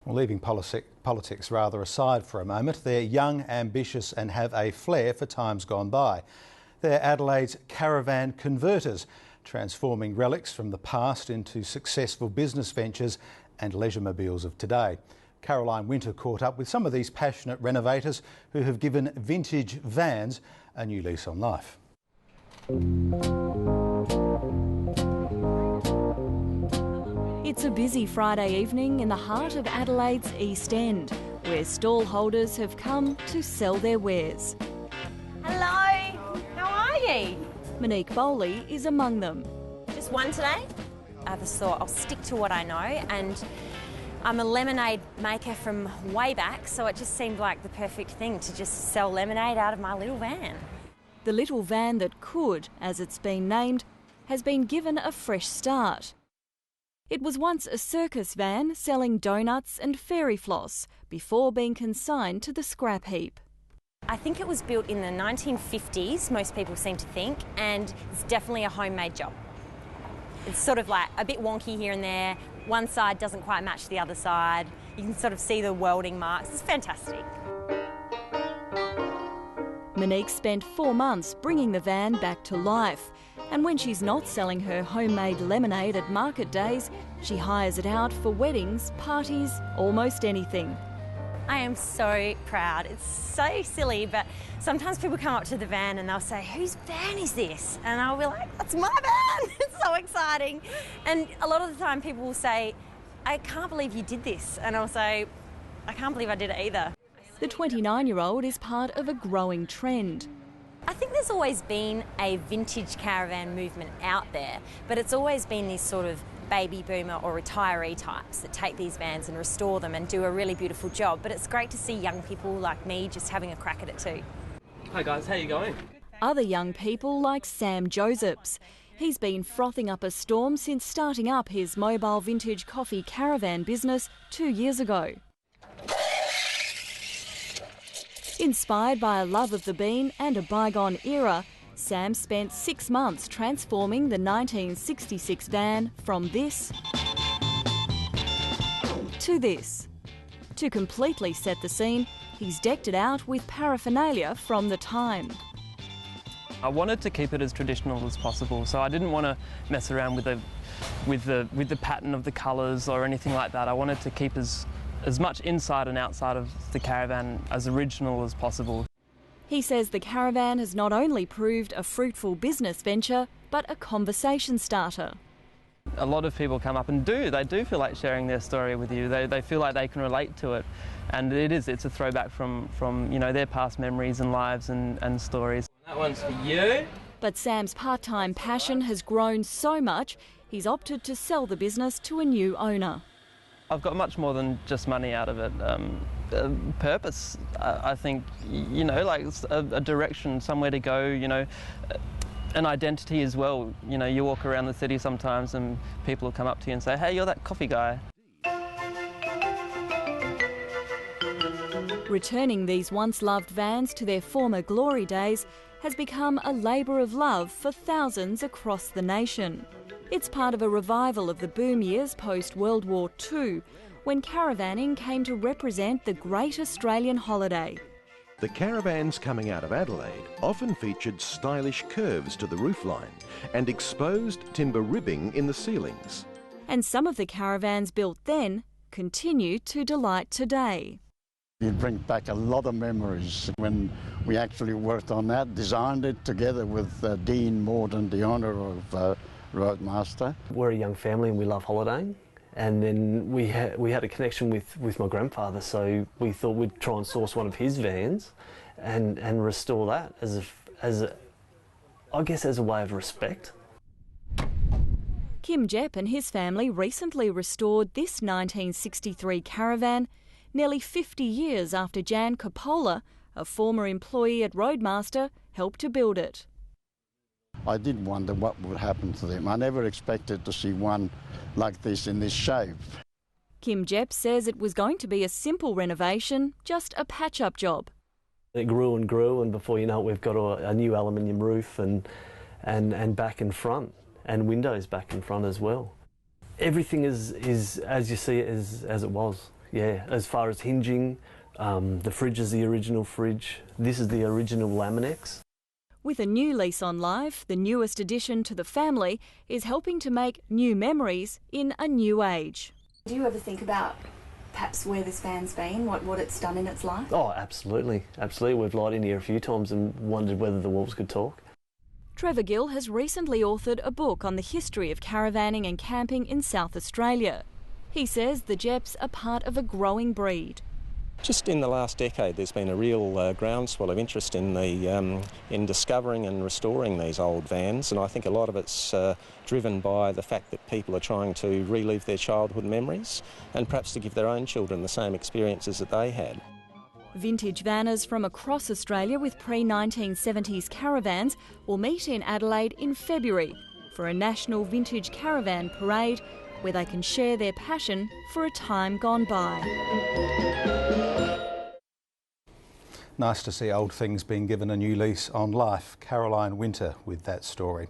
Well, leaving politics rather aside for a moment, they're young, ambitious and have a flair for times gone by. They're Adelaide's caravan converters, transforming relics from the past into successful business ventures and leisure mobiles of today. Caroline Winter caught up with some of these passionate renovators who have given vintage vans a new lease on life. It's a busy Friday evening in the heart of Adelaide's East End, where stall holders have come to sell their wares. Hello, how are you? Monique Bowley is among them. Just one today? I just thought I'll stick to what I know, and I'm a lemonade maker from way back, so it just seemed like the perfect thing to just sell lemonade out of my little van. The little van that could, as it's been named, has been given a fresh start. It was once a circus van selling donuts and fairy floss before being consigned to the scrap heap. I think it was built in the 1950s, most people seem to think, and it's definitely a homemade job. It's sort of like a bit wonky here and there. One side doesn't quite match the other side. You can sort of see the welding marks. It's fantastic. Monique spent 4 months bringing the van back to life. And when she's not selling her homemade lemonade at market days, she hires it out for weddings, parties, almost anything. I am so proud. It's so silly, but sometimes people come up to the van and they'll say, "Whose van is this?" And I'll be like, "That's my van." It's so exciting. And a lot of the time people will say, "I can't believe you did this." And I'll say, "I can't believe I did it either." The 29-year-old is part of a growing trend. I think there's always been a vintage caravan movement out there, but it's always been these sort of baby boomer or retiree types that take these vans and restore them and do a really beautiful job. But it's great to see young people like me just having a crack at it too. Hi guys, how you going? Other young people like Sam Josephs. He's been frothing up a storm since starting up his mobile vintage coffee caravan business 2 years ago. Inspired by a love of the bean and a bygone era, Sam spent 6 months transforming the 1966 van from this to this. To completely set the scene, he's decked it out with paraphernalia from the time. I wanted to keep it as traditional as possible, so I didn't want to mess around with the pattern of the colours or anything like that. I wanted to keep as much inside and outside of the caravan as original as possible. He says the caravan has not only proved a fruitful business venture, but a conversation starter. A lot of people come up and they do feel like sharing their story with you. They feel like they can relate to it, and it's a throwback from you know, their past memories and lives and stories. That one's for you. But Sam's part-time passion has grown so much, he's opted to sell the business to a new owner. I've got much more than just money out of it. Purpose, I think, you know, like a direction, somewhere to go, you know, an identity as well. You know, you walk around the city sometimes and people will come up to you and say, "Hey, you're that coffee guy." Returning these once loved vans to their former glory days has become a labour of love for thousands across the nation. It's part of a revival of the boom years post-World War II, when caravanning came to represent the great Australian holiday. The caravans coming out of Adelaide often featured stylish curves to the roofline and exposed timber ribbing in the ceilings. And some of the caravans built then continue to delight today. It brings back a lot of memories when we actually worked on that, designed it together with Dean Morden, the owner of Roadmaster. We're a young family and we love holidaying, and then we had a connection with my grandfather, so we thought we'd try and source one of his vans and restore that as a way of respect. Kim Jepp and his family recently restored this 1963 caravan nearly 50 years after Jan Coppola, a former employee at Roadmaster, helped to build it. I did wonder what would happen to them. I never expected to see one like this in this shape. Kim Jepp says it was going to be a simple renovation, just a patch-up job. It grew and grew, and before you know it, we've got a new aluminium roof and back and front, and windows back and front as well. Everything is as you see it, as it was. Yeah, as far as hinging, the fridge is the original fridge. This is the original Laminex. With a new lease on life, the newest addition to the family is helping to make new memories in a new age. Do you ever think about perhaps where this van's been, what it's done in its life? Oh, absolutely. Absolutely. We've lied in here a few times and wondered whether the wolves could talk. Trevor Gill has recently authored a book on the history of caravanning and camping in South Australia. He says the Jeps are part of a growing breed. Just in the last decade there's been a real groundswell of interest in discovering and restoring these old vans, and I think a lot of it's driven by the fact that people are trying to relive their childhood memories and perhaps to give their own children the same experiences that they had. Vintage vanners from across Australia with pre-1970s caravans will meet in Adelaide in February for a national vintage caravan parade where they can share their passion for a time gone by. Nice to see old things being given a new lease on life. Caroline Winter with that story.